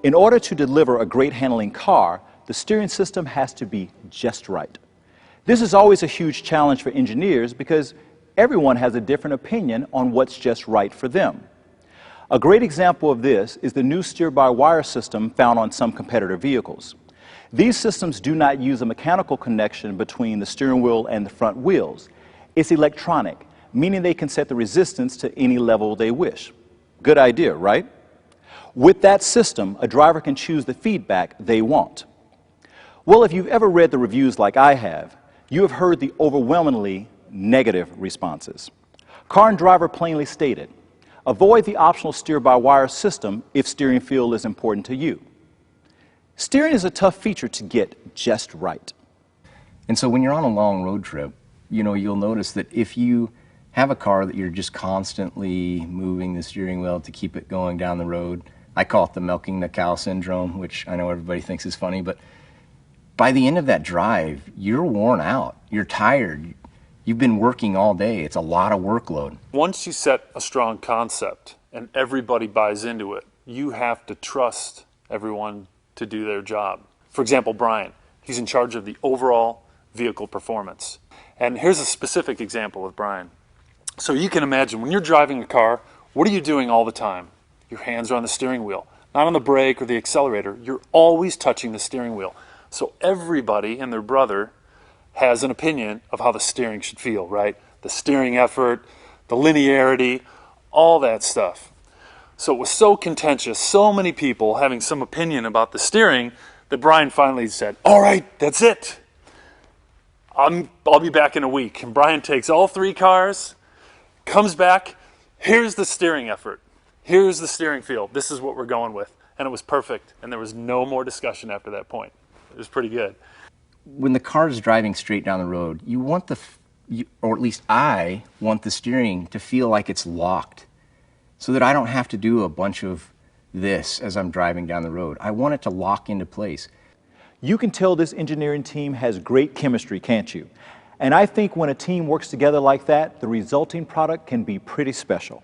In order to deliver a great handling car, the steering system has to be just right. This is always a huge challenge for engineers because everyone has a different opinion on what's just right for them. A great example of this is the new steer-by-wire system found on some competitor vehicles. These systems do not use a mechanical connection between the steering wheel and the front wheels. It's electronic, meaning they can set the resistance to any level they wish. Good idea, right? With that system, a driver can choose the feedback they want. Well, if you've ever read the reviews like I have, you have heard the overwhelmingly negative responses. Car and Driver plainly stated, avoid the optional steer-by-wire system if steering feel is important to you. Steering is a tough feature to get just right. And so when you're on a long road trip, you'll notice that if you have a car that you're just constantly moving the steering wheel to keep it going down the road, I call it the milking the cow syndrome, which I know everybody thinks is funny, but by the end of that drive, you're worn out, you're tired, you've been working all day, it's a lot of workload. Once you set a strong concept and everybody buys into it, you have to trust everyone to do their job. For example, Brian, he's in charge of the overall vehicle performance. And here's a specific example with Brian. So you can imagine when you're driving a car, what are you doing all the time? Your hands are on the steering wheel, not on the brake or the accelerator. You're always touching the steering wheel. So everybody and their brother has an opinion of how the steering should feel, right? The steering effort, the linearity, all that stuff. So it was so contentious, so many people having some opinion about the steering, that Brian finally said, all right, that's it. I'll be back in a week. And Brian takes all 3 cars, comes back, here's the steering effort. Here's the steering feel. This is what we're going with. And it was perfect. And there was no more discussion after that point. It was pretty good. When the car is driving straight down the road, you want or at least I want the steering to feel like it's locked so that I don't have to do a bunch of this as I'm driving down the road. I want it to lock into place. You can tell this engineering team has great chemistry, can't you? And I think when a team works together like that, the resulting product can be pretty special.